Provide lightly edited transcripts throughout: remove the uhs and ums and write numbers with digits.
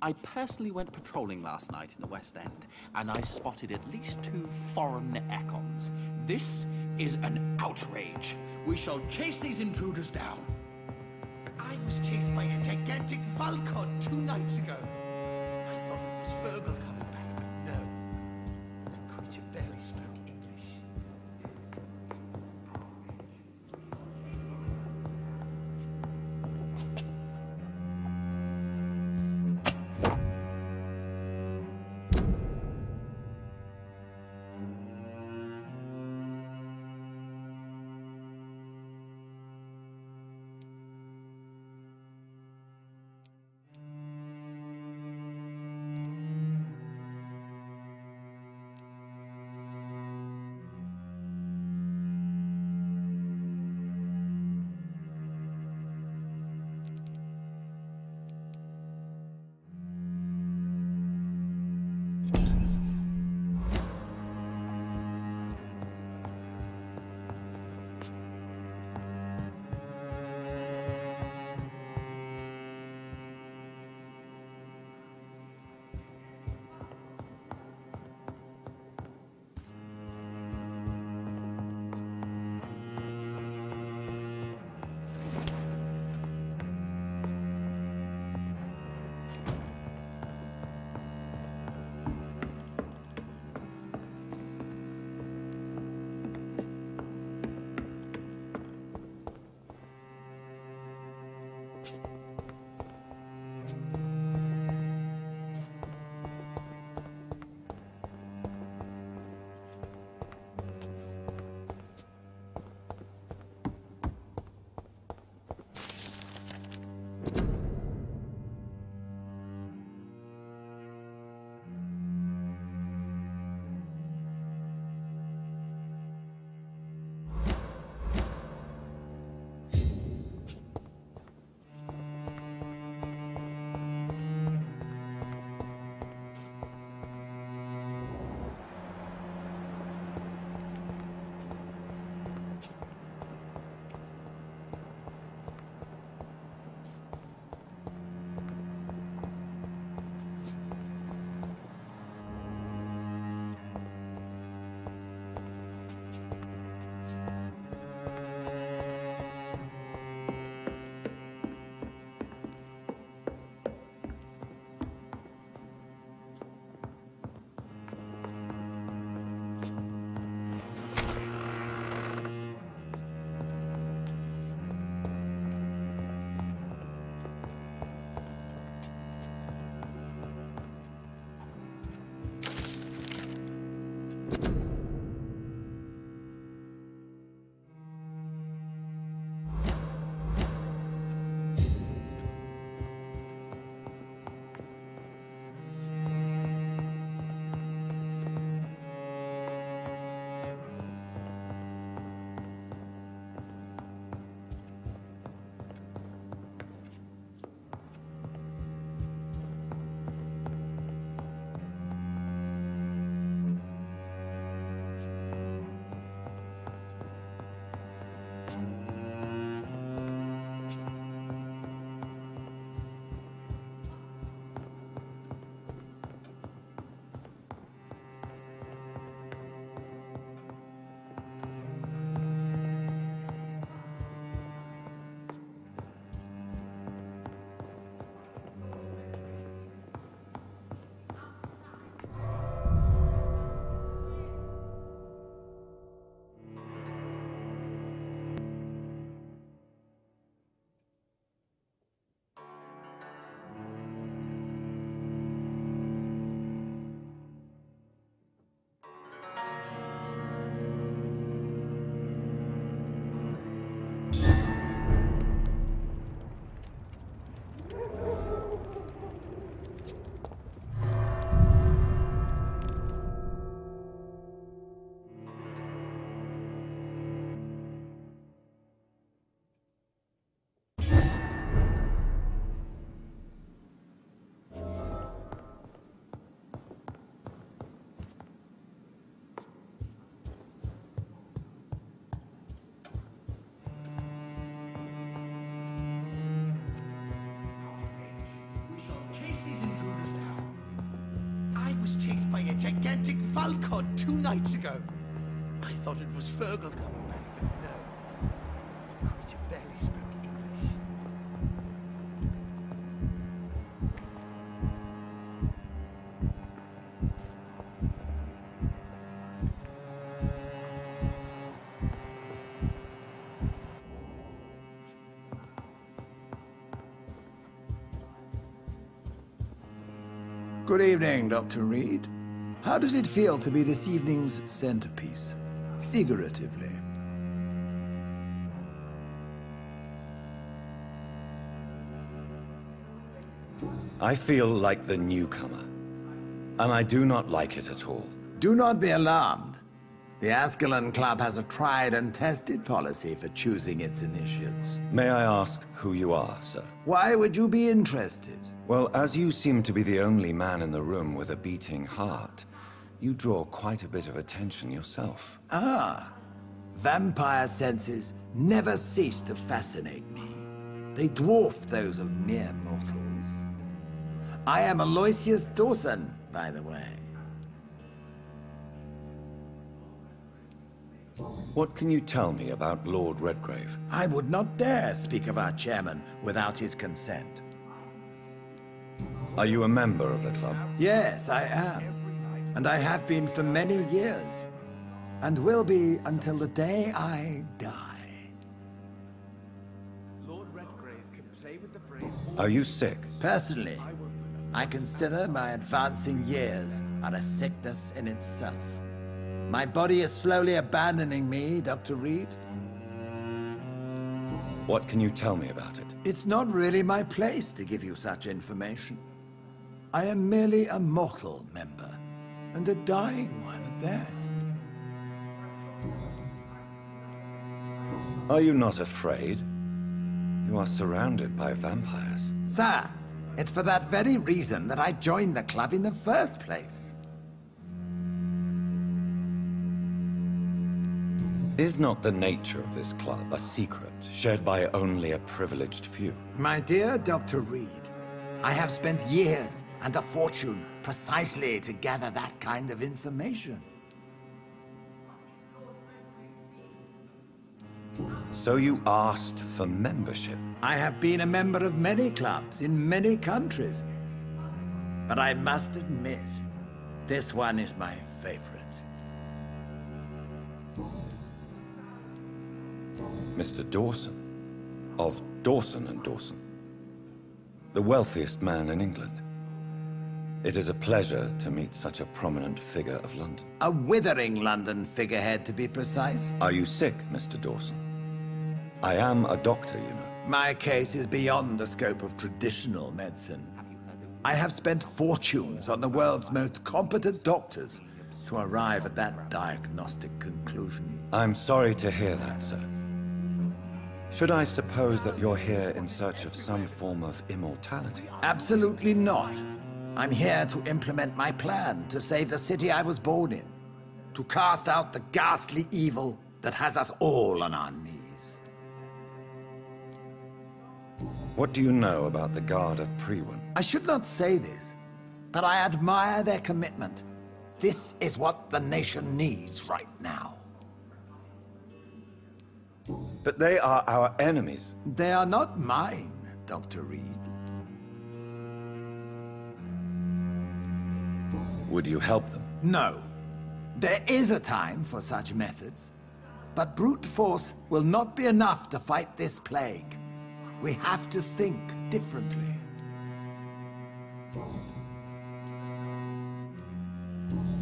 I personally went patrolling last night in the West End, and I spotted at least 2 foreign econs. This is an outrage. We shall chase these intruders down. I was chased by a gigantic Valcod 2 nights ago. I thought it was Fergal coming back, but no. That creature barely spoke English. gigantic falcon 2 nights ago. I thought it was Fergal coming back, but no. The creature barely spoke English. Good evening, Dr. Reed. How does it feel to be this evening's centerpiece, figuratively? I feel like the newcomer, and I do not like it at all. Do not be alarmed. The Ascalon Club has a tried and tested policy for choosing its initiates. May I ask who you are, sir? Why would you be interested? Well, as you seem to be the only man in the room with a beating heart, you draw quite a bit of attention yourself. Ah, vampire senses never cease to fascinate me. They dwarf those of mere mortals. I am Aloysius Dawson, by the way. What can you tell me about Lord Redgrave? I would not dare speak of our chairman without his consent. Are you a member of the club? Yes, I am. And I have been for many years. And will be until the day I die. Lord Redgrave can play with the brave. Are you sick? Personally, I consider my advancing years are a sickness in itself. My body is slowly abandoning me, Dr. Reed. What can you tell me about it? It's not really my place to give you such information. I am merely a mortal member, and a dying one at that. Are you not afraid? You are surrounded by vampires. Sir, it's for that very reason that I joined the club in the first place. Is not the nature of this club a secret, shared by only a privileged few? My dear Dr. Reed, I have spent years and a fortune precisely to gather that kind of information. So you asked for membership? I have been a member of many clubs in many countries. But I must admit, this one is my favorite. Mr. Dawson, of Dawson and Dawson, the wealthiest man in England. It is a pleasure to meet such a prominent figure of London. A withering London figurehead, to be precise. Are you sick, Mr. Dawson? I am a doctor, you know. My case is beyond the scope of traditional medicine. I have spent fortunes on the world's most competent doctors to arrive at that diagnostic conclusion. I'm sorry to hear that, sir. Should I suppose that you're here in search of some form of immortality? Absolutely not. I'm here to implement my plan to save the city I was born in. To cast out the ghastly evil that has us all on our knees. What do you know about the Guard of Priwen? I should not say this, but I admire their commitment. This is what the nation needs right now. But they are our enemies. They are not mine, Dr. Reed. Would you help them? No. There is a time for such methods. But brute force will not be enough to fight this plague. We have to think differently.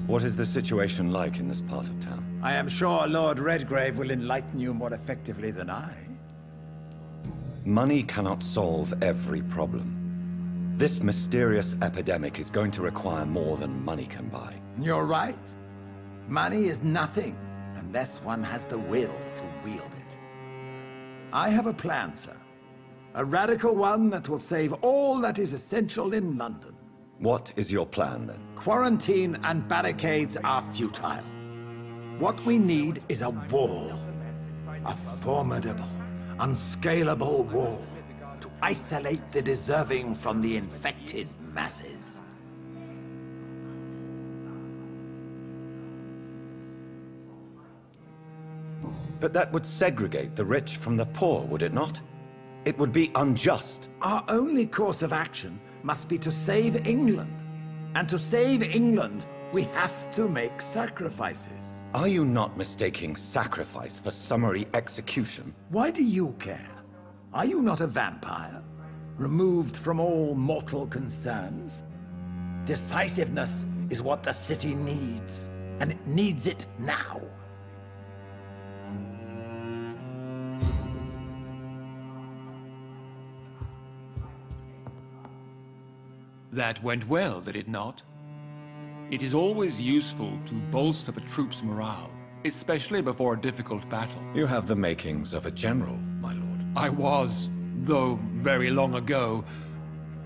What is the situation like in this part of town? I am sure Lord Redgrave will enlighten you more effectively than I. Money cannot solve every problem. This mysterious epidemic is going to require more than money can buy. You're right. Money is nothing unless one has the will to wield it. I have a plan, sir. A radical one that will save all that is essential in London. What is your plan, then? Quarantine and barricades are futile. What we need is a wall. A formidable, unscalable wall to isolate the deserving from the infected masses. But that would segregate the rich from the poor, would it not? It would be unjust. Our only course of action must be to save England. And to save England, we have to make sacrifices. Are you not mistaking sacrifice for summary execution? Why do you care? Are you not a vampire? Removed from all mortal concerns? Decisiveness is what the city needs, and it needs it now. That went well, did it not? It is always useful to bolster the troops' morale, especially before a difficult battle. You have the makings of a general, my lord. I was, though very long ago,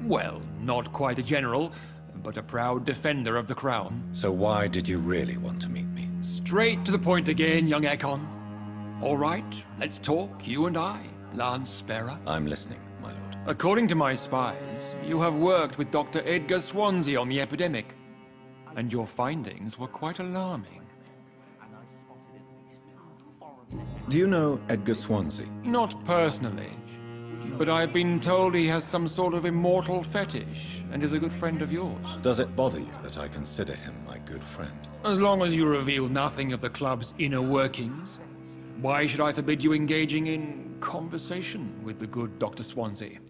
well, not quite a general, but a proud defender of the crown. So why did you really want to meet me? Straight to the point again, young Ekon. All right, let's talk, you and I, Lance Sparrow. I'm listening, my lord. According to my spies, you have worked with Dr. Edgar Swansea on the epidemic, and your findings were quite alarming. Do you know Edgar Swansea? Not personally, but I've been told he has some sort of immortal fetish and is a good friend of yours. Does it bother you that I consider him my good friend? As long as you reveal nothing of the club's inner workings, why should I forbid you engaging in conversation with the good Dr. Swansea?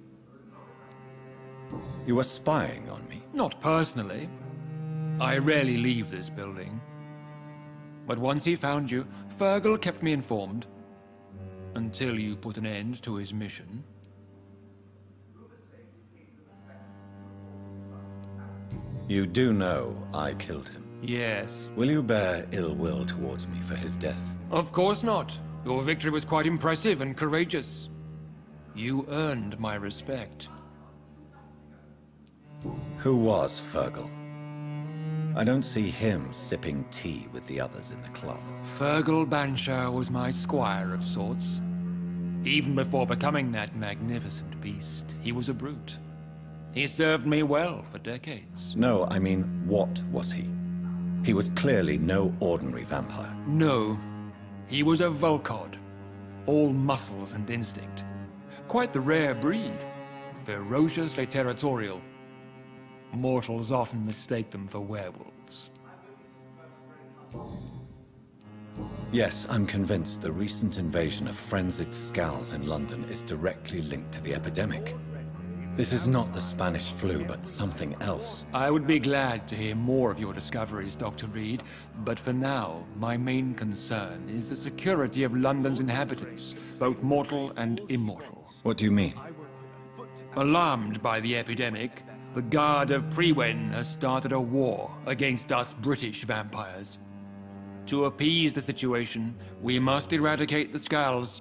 You were spying on me? Not personally. I rarely leave this building. But once he found you, Fergal kept me informed. Until you put an end to his mission. You do know I killed him. Yes. Will you bear ill will towards me for his death? Of course not. Your victory was quite impressive and courageous. You earned my respect. Who was Fergal? I don't see him sipping tea with the others in the club. Fergal Banshire was my squire of sorts. Even before becoming that magnificent beast, he was a brute. He served me well for decades. No, I mean, what was he? He was clearly no ordinary vampire. No. He was a Volcod. All muscles and instinct. Quite the rare breed. Ferociously territorial. Mortals often mistake them for werewolves. Yes, I'm convinced the recent invasion of frenzied Skulls in London is directly linked to the epidemic. This is not the Spanish flu, but something else. I would be glad to hear more of your discoveries, Dr. Reed, but for now, my main concern is the security of London's inhabitants, both mortal and immortal. What do you mean? Alarmed by the epidemic, the Guard of Prewen has started a war against us British vampires. To appease the situation, we must eradicate the Skulls.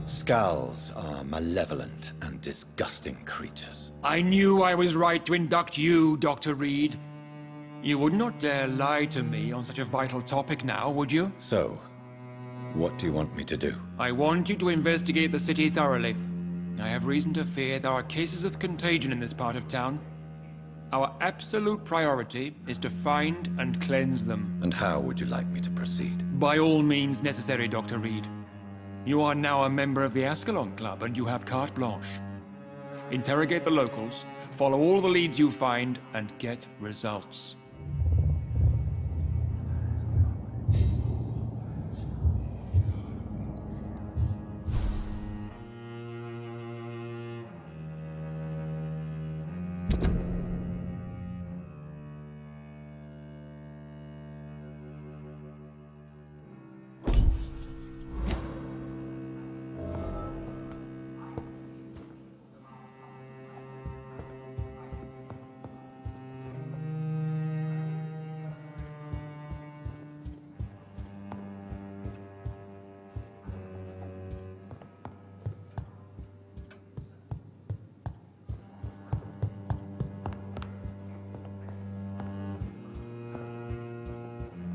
Skulls are malevolent and disgusting creatures. I knew I was right to induct you, Dr. Reed. You would not dare lie to me on such a vital topic now, would you? So, what do you want me to do? I want you to investigate the city thoroughly. I have reason to fear there are cases of contagion in this part of town. Our absolute priority is to find and cleanse them. And how would you like me to proceed? By all means necessary, Dr. Reed. You are now a member of the Ascalon Club, and you have carte blanche. Interrogate the locals, follow all the leads you find, and get results.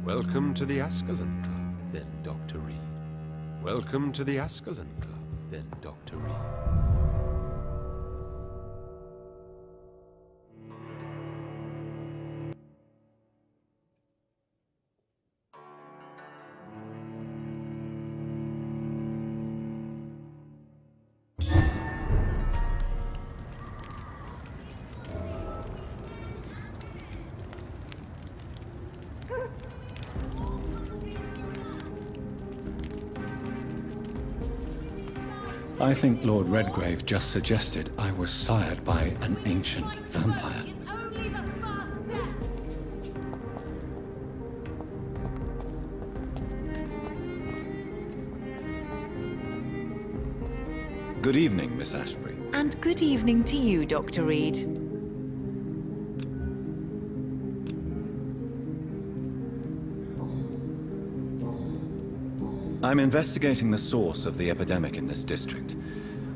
Welcome to the Ascalon Club, then, Dr. Reed. Welcome to the Ascalon Club. then, Dr. Reed. I think Lord Redgrave just suggested I was sired by an ancient vampire. Good evening, Miss Ashbury. And good evening to you, Dr. Reed. I'm investigating the source of the epidemic in this district.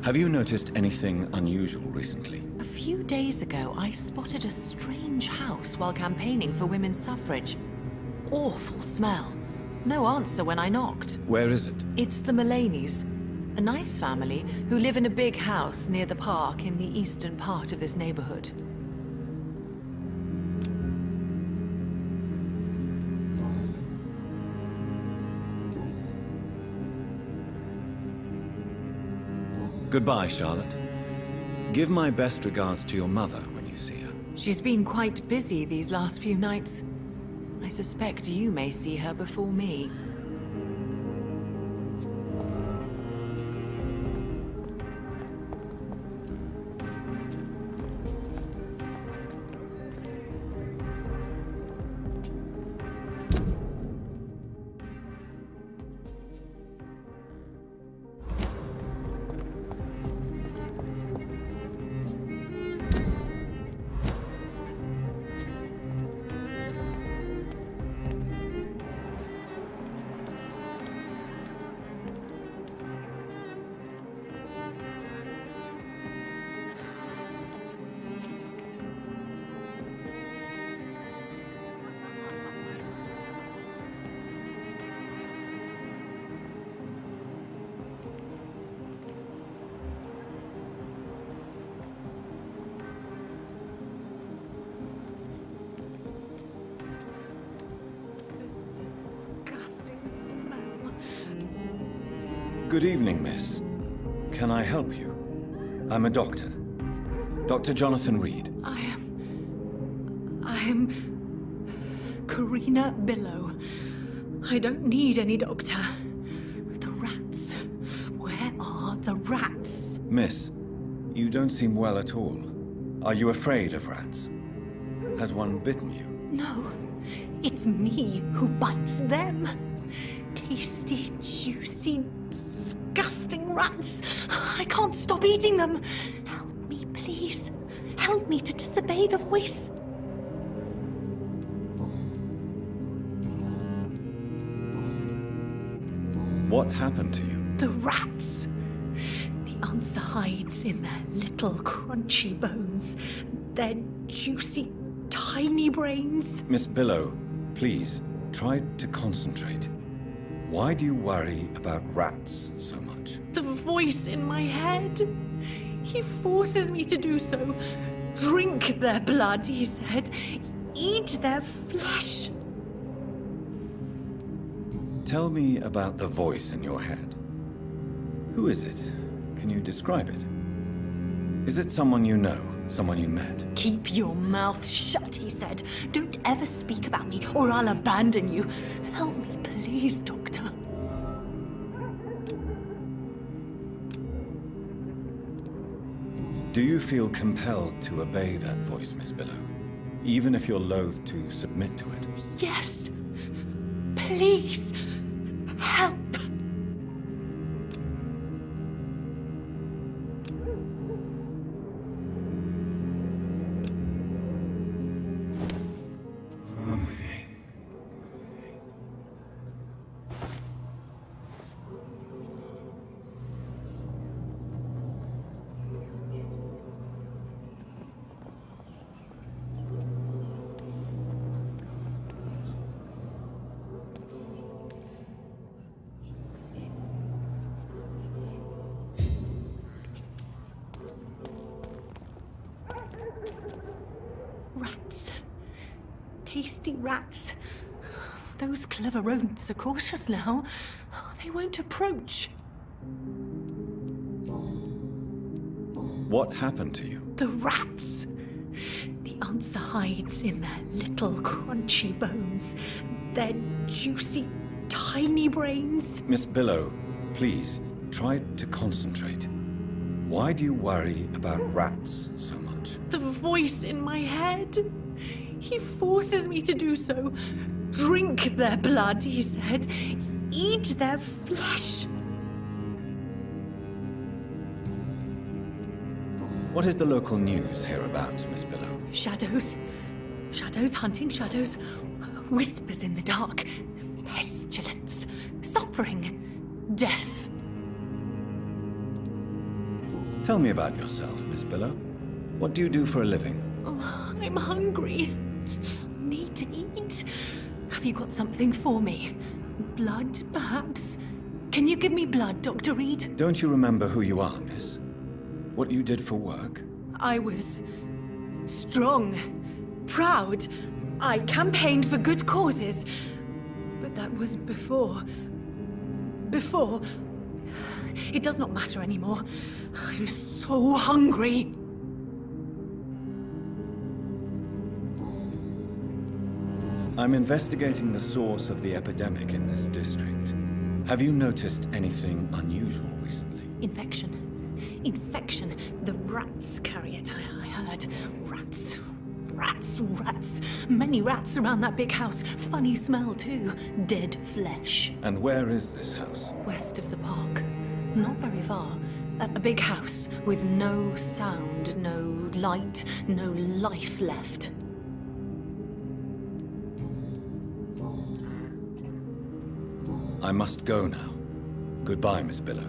Have you noticed anything unusual recently? A few days ago, I spotted a strange house while campaigning for women's suffrage. Awful smell. No answer when I knocked. Where is it? It's the Mullaneys, a nice family who live in a big house near the park in the eastern part of this neighborhood. Goodbye, Charlotte. Give my best regards to your mother when you see her. She's been quite busy these last few nights. I suspect you may see her before me. Good evening, miss. Can I help you? I'm a doctor. Dr. Jonathan Reed. I am Karina Billow. I don't need any doctor. The rats. Where are the rats? Miss, you don't seem well at all. Are you afraid of rats? Has one bitten you? No, it's me who bites them. Tasty, juicy, disgusting rats. I can't stop eating them. Help me, please. Help me to disobey the voice. What happened to you? The rats. The answer hides in their little crunchy bones. Their juicy, tiny brains. Miss Billow, please, try to concentrate. Why do you worry about rats so much? The voice in my head. He forces me to do so. Drink their blood, he said. Eat their flesh. Tell me about the voice in your head. Who is it? Can you describe it? Is it someone you know? Someone you met? Keep your mouth shut, he said. Don't ever speak about me, or I'll abandon you. Help me, please, Doctor. Do you feel compelled to obey that voice, Miss Billow? Even if you're loath to submit to it? Yes. Please. Help. Rats. Tasty rats. Those clever rodents are cautious now. They won't approach. What happened to you? The rats. The answer hides in their little crunchy bones, their juicy, tiny brains. Miss Billow, please, try to concentrate. Why do you worry about rats so much? The voice in my head. He forces me to do so. Drink their blood, he said. Eat their flesh. What is the local news hereabouts, Miss Billow? Shadows. Shadows hunting shadows. Whispers in the dark. Pestilence. Suffering. Death. Tell me about yourself, Miss Billow. What do you do for a living? Oh, I'm hungry. Need to eat. Have you got something for me? Blood, perhaps? Can you give me blood, Dr. Reed? Don't you remember who you are, miss? What you did for work? I was strong, proud. I campaigned for good causes. But that was before. Before. It does not matter anymore. I'm so hungry. I'm investigating the source of the epidemic in this district. Have you noticed anything unusual recently? Infection. Infection. The rats carry it, I heard. Rats. Rats, rats. Many rats around that big house. Funny smell, too. Dead flesh. And where is this house? West of the park. Not very far. A big house with no sound, no light, no life left. I must go now. Goodbye, Miss Billow.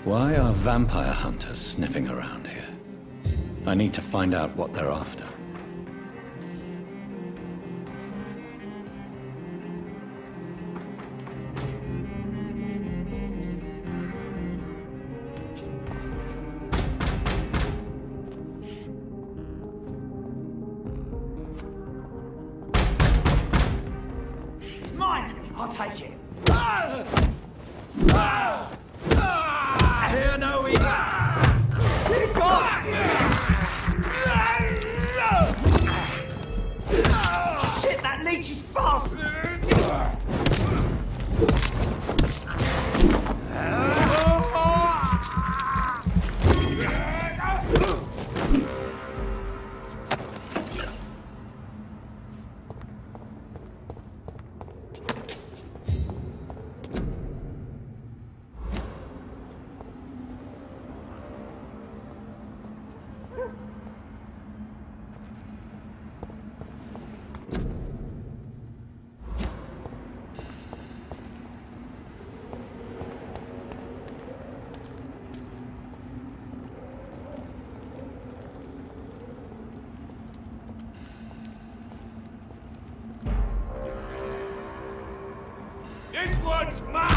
Why are vampire hunters sniffing around here? I need to find out what they're after. It's mine! I'll take it! Hear no evil! Shit, that leech is fast! This one's mine!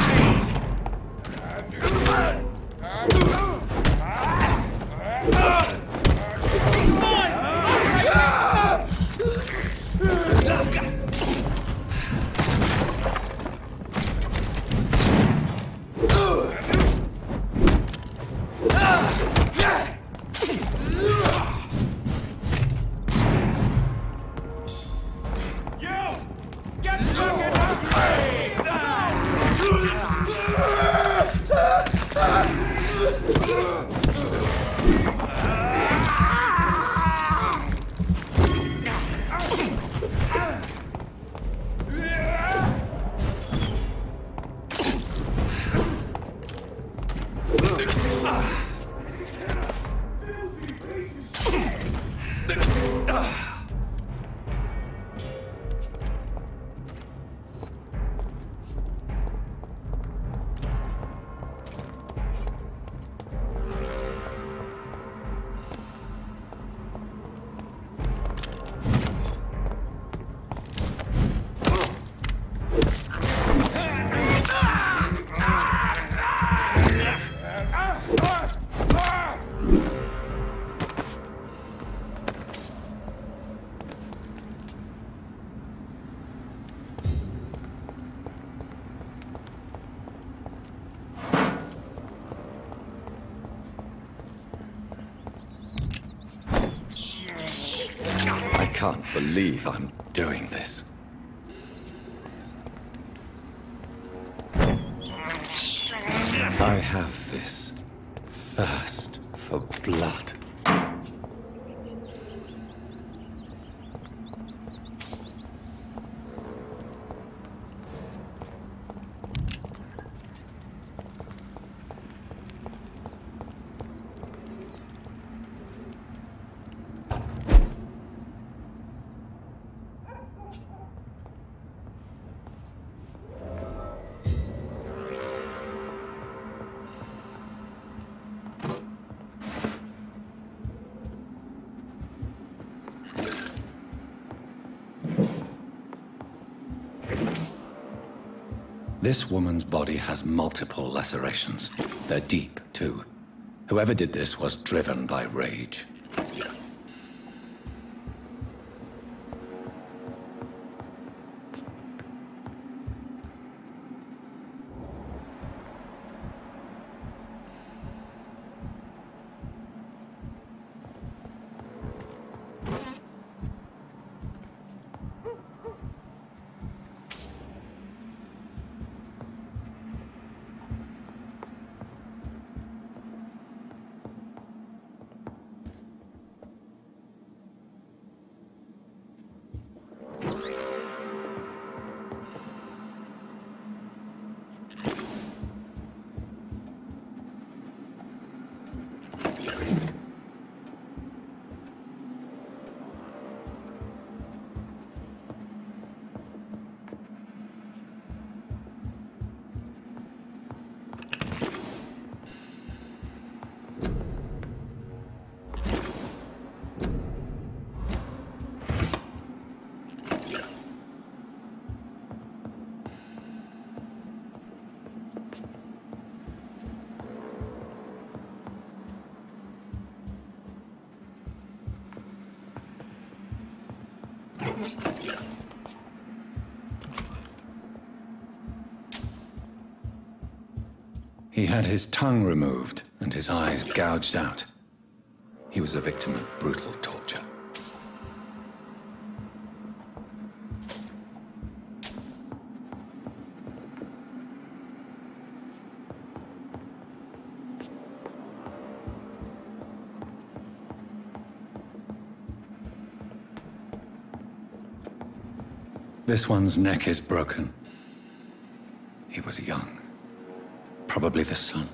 You! Get back in! can't believe I'm doing this. I have this thirst for blood. This woman's body has multiple lacerations. They're deep, too. Whoever did this was driven by rage. He had his tongue removed and his eyes gouged out. He was a victim of brutal torture. This one's neck is broken. He was young. Probably the son.